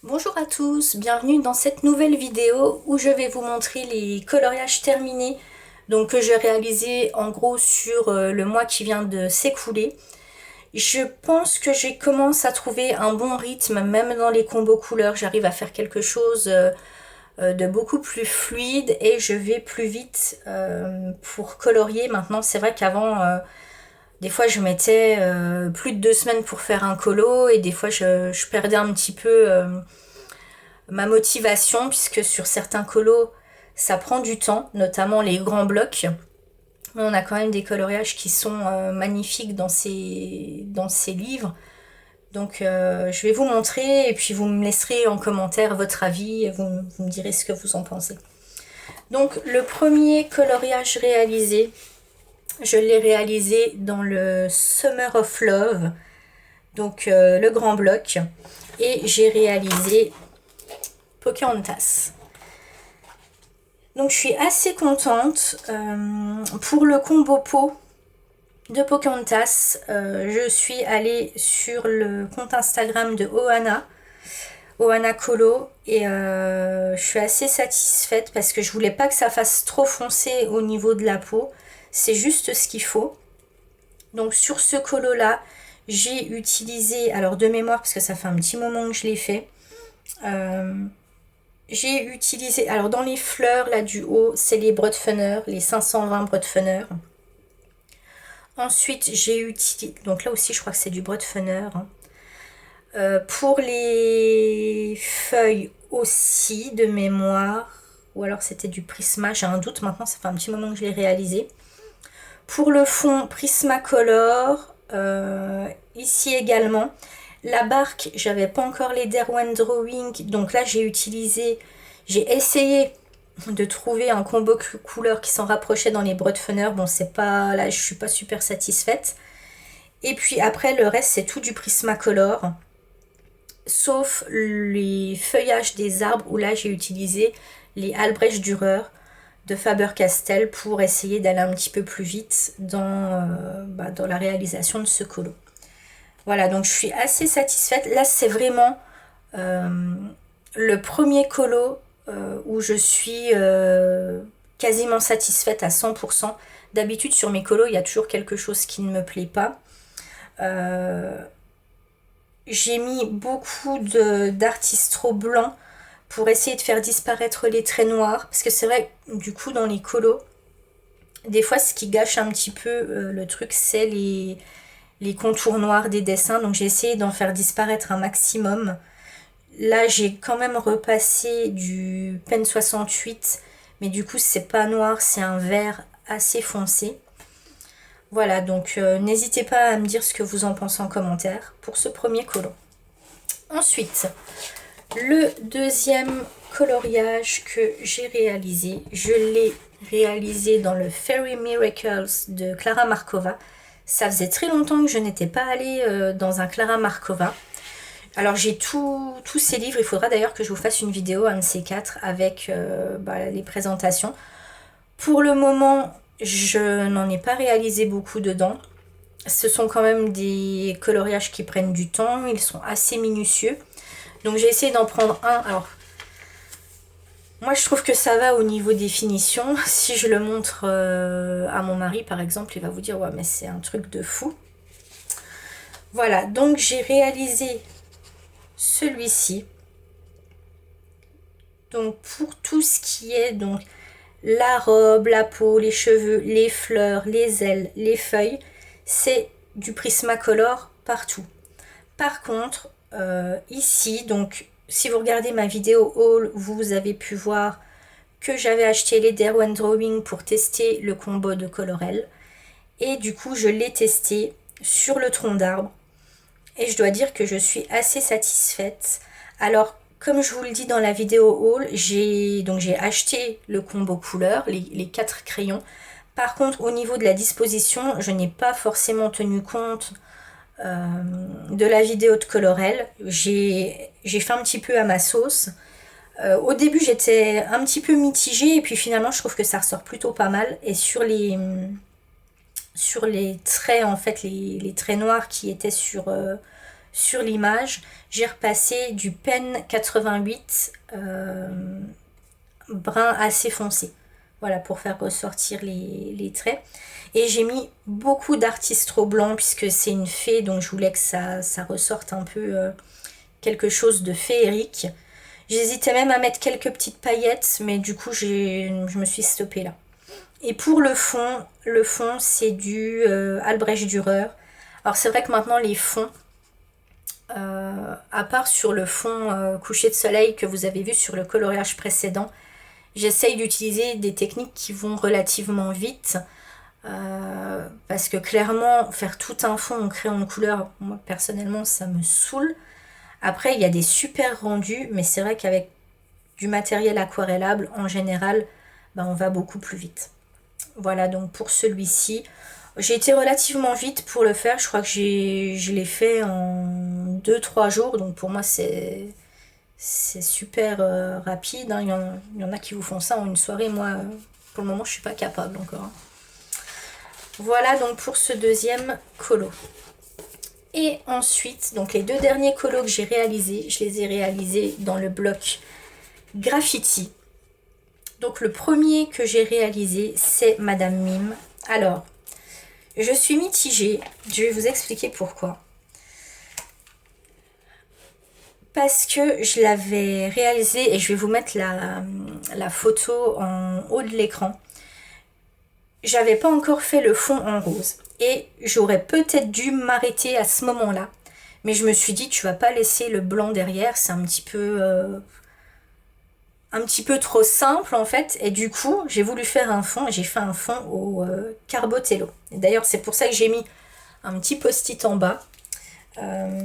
Bonjour à tous, bienvenue dans cette nouvelle vidéo où je vais vous montrer les coloriages terminés donc que j'ai réalisé en gros sur le mois qui vient de s'écouler. Je pense que j'ai commencé à trouver un bon rythme même dans les combos couleurs, j'arrive à faire quelque chose de beaucoup plus fluide et je vais plus vite pour colorier. Maintenant c'est vrai qu'avant des fois je mettais plus de 2 semaines pour faire un colo et des fois je perdais un petit peu ma motivation, puisque sur certains colos, ça prend du temps, notamment les grands blocs. Mais on a quand même des coloriages qui sont magnifiques dans ces livres. Donc je vais vous montrer et puis vous me laisserez en commentaire votre avis, vous me direz ce que vous en pensez. Donc le premier coloriage réalisé, je l'ai réalisé dans le Summer of Love, donc le grand bloc. Et j'ai réalisé Pocahontas. Donc je suis assez contente. Pour le combo peau de Pocahontas, je suis allée sur le compte Instagram de Ohana Colo, et je suis assez satisfaite parce que je voulais pas que ça fasse trop foncé au niveau de la peau. C'est juste ce qu'il faut. Donc sur ce colo là, j'ai utilisé, alors de mémoire parce que ça fait un petit moment que je l'ai fait, j'ai utilisé, alors dans les fleurs là du haut, c'est les Broadfunner, les 520 Broadfunner. Ensuite j'ai utilisé, donc là aussi je crois que c'est du Broadfunner. Pour les feuilles aussi de mémoire, ou alors c'était du Prisma, j'ai un doute maintenant, ça fait un petit moment que je l'ai réalisé. Pour le fond, Prismacolor, ici également. La barque, j'avais pas encore les Derwent Drawing, donc là j'ai essayé de trouver un combo couleur qui s'en rapprochait dans les Broadfunner. Bon, c'est pas, là je suis pas super satisfaite. Et puis après le reste c'est tout du Prismacolor, sauf les feuillages des arbres où là j'ai utilisé les Albrecht Dürer de Faber-Castell pour essayer d'aller un petit peu plus vite dans la réalisation de ce colo. Voilà, donc je suis assez satisfaite. Là, c'est vraiment le premier colo où je suis quasiment satisfaite à 100%. D'habitude, sur mes colos, il y a toujours quelque chose qui ne me plaît pas. J'ai mis beaucoup d'artistro blanc pour essayer de faire disparaître les traits noirs. Parce que c'est vrai, du coup, dans les colos, des fois, ce qui gâche un petit peu le truc, c'est les contours noirs des dessins. Donc j'ai essayé d'en faire disparaître un maximum. Là, j'ai quand même repassé du Pen 68, mais du coup, c'est pas noir, c'est un vert assez foncé. Voilà, donc n'hésitez pas à me dire ce que vous en pensez en commentaire pour ce premier colo. Ensuite, le deuxième coloriage que j'ai réalisé, je l'ai réalisé dans le Fairy Miracles de Clara Markova. Ça faisait très longtemps que je n'étais pas allée dans un Clara Markova. Alors j'ai tous ces livres, il faudra d'ailleurs que je vous fasse une vidéo, un de ces quatre, avec les présentations. Pour le moment, je n'en ai pas réalisé beaucoup dedans. Ce sont quand même des coloriages qui prennent du temps, ils sont assez minutieux. Donc j'ai essayé d'en prendre un. Alors, moi je trouve que ça va au niveau des finitions. Si je le montre à mon mari par exemple, il va vous dire ouais mais c'est un truc de fou. Voilà, donc j'ai réalisé celui-ci. Donc pour tout ce qui est donc la robe, la peau, les cheveux, les fleurs, les ailes, les feuilles, c'est du Prismacolor partout. Par contre, ici, donc si vous regardez ma vidéo haul, vous avez pu voir que j'avais acheté les Derwent Drawing pour tester le combo de Colorel. Et du coup, je l'ai testé sur le tronc d'arbre. Et je dois dire que je suis assez satisfaite. Alors, comme je vous le dis dans la vidéo haul, j'ai acheté le combo couleur, les 4 crayons. Par contre, au niveau de la disposition, je n'ai pas forcément tenu compte de la vidéo de Colorel. J'ai fait un petit peu à ma sauce. Au début, j'étais un petit peu mitigée et puis finalement, je trouve que ça ressort plutôt pas mal. Et sur les traits, en fait, les traits noirs qui étaient sur l'image, j'ai repassé du Pen 88 brun assez foncé. Voilà, pour faire ressortir les traits. Et j'ai mis beaucoup d'artistro blanc puisque c'est une fée, donc je voulais que ça ressorte un peu quelque chose de féerique. J'hésitais même à mettre quelques petites paillettes, mais du coup je me suis stoppée là. Et pour le fond c'est du Albrecht Dürer. Alors c'est vrai que maintenant les fonds, à part sur le fond coucher de soleil que vous avez vu sur le coloriage précédent, j'essaye d'utiliser des techniques qui vont relativement vite. Parce que clairement faire tout un fond en crayon de couleur, moi personnellement ça me saoule. Après il y a des super rendus, mais c'est vrai qu'avec du matériel aquarellable en général, bah, on va beaucoup plus vite. Voilà, donc pour celui-ci j'ai été relativement vite pour le faire. Je crois que je l'ai fait en 2-3 jours, donc pour moi c'est super rapide, hein. Il y en a qui vous font ça en une soirée. Moi pour le moment je suis pas capable encore, hein. Voilà donc pour ce deuxième colo. Et ensuite, donc les deux derniers colos que j'ai réalisés, je les ai réalisés dans le bloc graffiti. Donc le premier que j'ai réalisé, c'est Madame Mime. Alors, je suis mitigée, je vais vous expliquer pourquoi. Parce que je l'avais réalisé, et je vais vous mettre la photo en haut de l'écran. J'avais pas encore fait le fond en rose et j'aurais peut-être dû m'arrêter à ce moment-là, mais je me suis dit tu vas pas laisser le blanc derrière, c'est un petit peu trop simple en fait, et du coup j'ai voulu faire un fond et j'ai fait un fond au Carbotello. Et d'ailleurs c'est pour ça que j'ai mis un petit post-it en bas,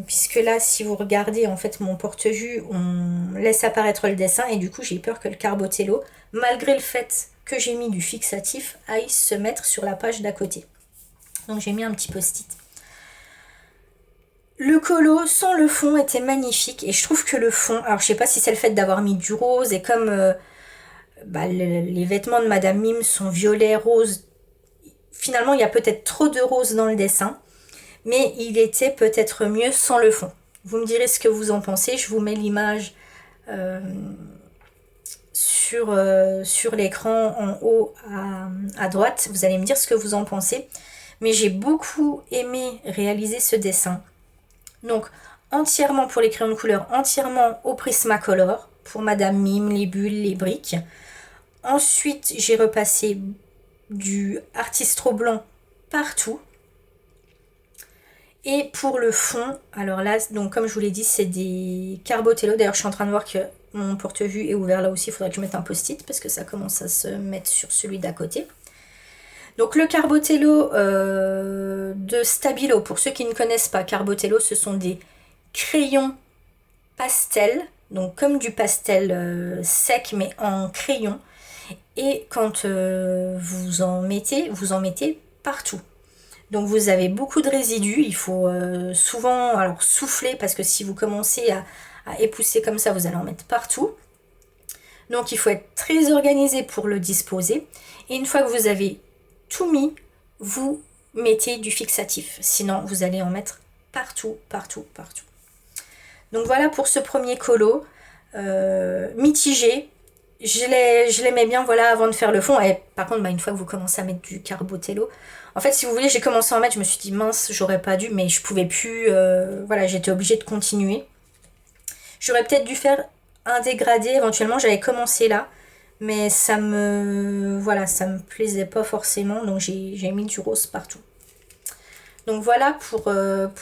puisque là si vous regardez en fait mon porte-vue, on laisse apparaître le dessin et du coup j'ai peur que le Carbotello, malgré le fait que j'ai mis du fixatif, aille se mettre sur la page d'à côté. Donc j'ai mis un petit post-it. Le colo sans le fond était magnifique et je trouve que le fond, alors je sais pas si c'est le fait d'avoir mis du rose et comme les vêtements de Madame Mime sont violet, rose, finalement il y a peut-être trop de rose dans le dessin, mais il était peut-être mieux sans le fond. Vous me direz ce que vous en pensez, je vous mets l'image sur l'écran en haut à droite, vous allez me dire ce que vous en pensez. Mais j'ai beaucoup aimé réaliser ce dessin. Donc entièrement pour les crayons de couleur, entièrement au Prismacolor, pour Madame Mime, les bulles, les briques. Ensuite j'ai repassé du Artistro blanc partout. Et pour le fond, alors là, donc comme je vous l'ai dit, c'est des Carbotello. D'ailleurs je suis en train de voir que mon porte-vue est ouvert là aussi, il faudrait que je mette un post-it parce que ça commence à se mettre sur celui d'à côté. Donc le Carbotello de Stabilo, pour ceux qui ne connaissent pas, Carbotello ce sont des crayons pastel, donc comme du pastel sec mais en crayon. Et quand vous en mettez partout. Donc vous avez beaucoup de résidus, il faut souvent alors souffler parce que si vous commencez à épousser comme ça, vous allez en mettre partout. Donc il faut être très organisé pour le disposer. Et une fois que vous avez tout mis, vous mettez du fixatif. Sinon vous allez en mettre partout, partout, partout. Donc voilà pour ce premier colo. Mitigé. Je l'aimais bien voilà avant de faire le fond. Et par contre une fois que vous commencez à mettre du Carbotello, en fait si vous voulez j'ai commencé à en mettre, je me suis dit mince j'aurais pas dû, mais je pouvais plus, voilà j'étais obligée de continuer. J'aurais peut-être dû faire un dégradé éventuellement, j'avais commencé là, mais ça me plaisait pas forcément, donc j'ai mis du rose partout. Donc voilà pour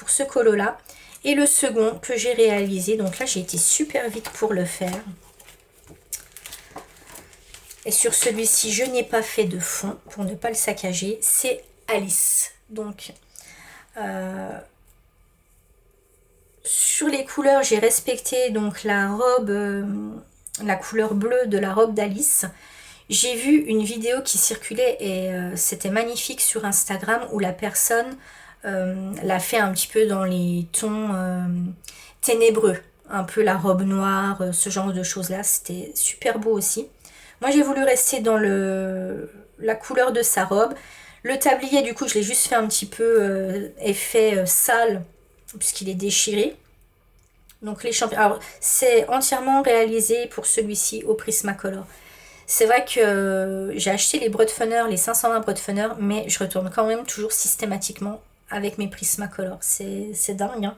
ce colo là. Et le second que j'ai réalisé, donc là j'ai été super vite pour le faire. Et sur celui-ci, je n'ai pas fait de fond pour ne pas le saccager. C'est Alice. Donc, sur les couleurs, j'ai respecté donc la robe, la couleur bleue de la robe d'Alice. J'ai vu une vidéo qui circulait et c'était magnifique sur Instagram où la personne l'a fait un petit peu dans les tons ténébreux. Un peu la robe noire, ce genre de choses-là. C'était super beau aussi. Moi j'ai voulu rester dans la couleur de sa robe. Le tablier du coup je l'ai juste fait un petit peu effet sale puisqu'il est déchiré. Donc les champignons. Alors c'est entièrement réalisé pour celui-ci au Prismacolor. C'est vrai que j'ai acheté les Broadfunner, les 520 Broadfunner, mais je retourne quand même toujours systématiquement avec mes Prismacolor. C'est dingue, hein.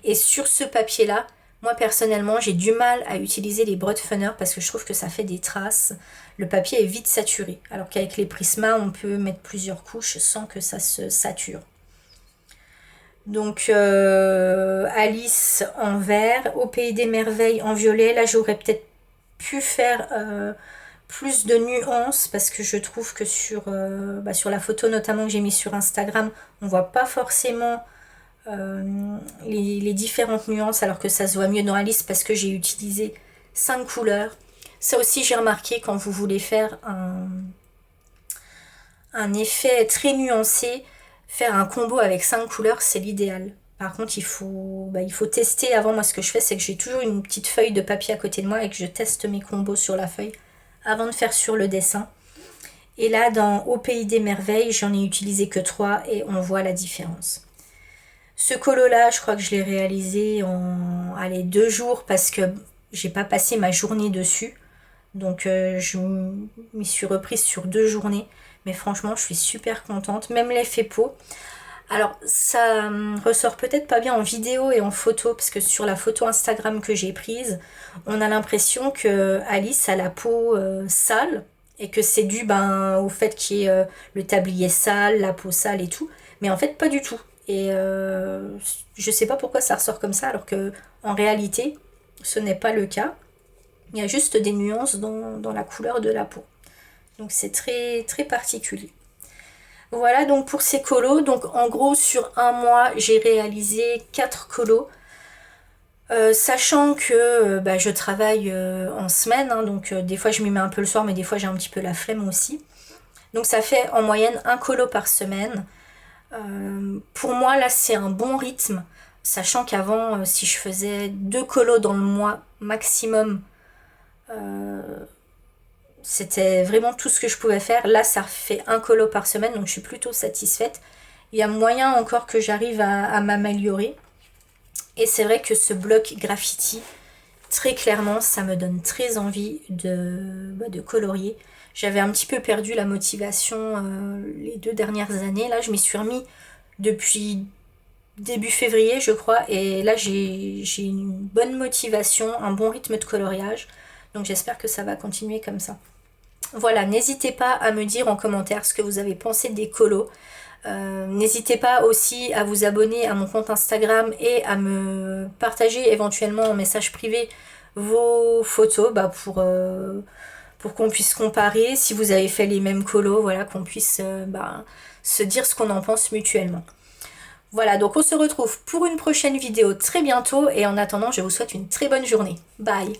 Et sur ce papier-là, moi personnellement, j'ai du mal à utiliser les Broadfunner parce que je trouve que ça fait des traces. Le papier est vite saturé, alors qu'avec les Prisma, on peut mettre plusieurs couches sans que ça se sature. Donc Alice en vert, Au Pays des Merveilles en violet. Là j'aurais peut-être pu faire plus de nuances parce que je trouve que sur la photo notamment que j'ai mis sur Instagram, on voit pas forcément les différentes nuances alors que ça se voit mieux dans Alice parce que j'ai utilisé 5 couleurs. Ça aussi j'ai remarqué quand vous voulez faire un effet très nuancé. Faire un combo avec 5 couleurs, c'est l'idéal. Par contre, il faut tester avant. Moi, ce que je fais, c'est que j'ai toujours une petite feuille de papier à côté de moi et que je teste mes combos sur la feuille avant de faire sur le dessin. Et là, dans Au Pays des Merveilles, j'en ai utilisé que 3 et on voit la différence. Ce colo-là, je crois que je l'ai réalisé en 2 jours parce que j'ai pas passé ma journée dessus. Donc, je m'y suis reprise sur 2 journées. Mais franchement, je suis super contente. Même l'effet peau. Alors, ça ressort peut-être pas bien en vidéo et en photo, parce que sur la photo Instagram que j'ai prise, on a l'impression que Alice a la peau sale, et que c'est dû au fait qu'il y ait le tablier sale, la peau sale et tout. Mais en fait, pas du tout. Et je sais pas pourquoi ça ressort comme ça, alors que en réalité, ce n'est pas le cas. Il y a juste des nuances dans la couleur de la peau. Donc c'est très très particulier. Voilà donc pour ces colos. Donc en gros sur un mois j'ai réalisé 4 colos. Sachant que je travaille en semaine, hein, donc des fois je m'y mets un peu le soir mais des fois j'ai un petit peu la flemme aussi. Donc ça fait en moyenne un colo par semaine. Pour moi là c'est un bon rythme. Sachant qu'avant si je faisais 2 colos dans le mois maximum, c'était vraiment tout ce que je pouvais faire. Là, ça fait un colo par semaine, donc je suis plutôt satisfaite. Il y a moyen encore que j'arrive à m'améliorer. Et c'est vrai que ce bloc graffiti, très clairement, ça me donne très envie de colorier. J'avais un petit peu perdu la motivation les 2 dernières années. Là, je m'y suis remis depuis début février, je crois. Et là, j'ai une bonne motivation, un bon rythme de coloriage. Donc j'espère que ça va continuer comme ça. Voilà, n'hésitez pas à me dire en commentaire ce que vous avez pensé des colos. N'hésitez pas aussi à vous abonner à mon compte Instagram et à me partager éventuellement en message privé vos photos pour qu'on puisse comparer. Si vous avez fait les mêmes colos, voilà, qu'on puisse se dire ce qu'on en pense mutuellement. Voilà, donc on se retrouve pour une prochaine vidéo très bientôt et en attendant, je vous souhaite une très bonne journée. Bye!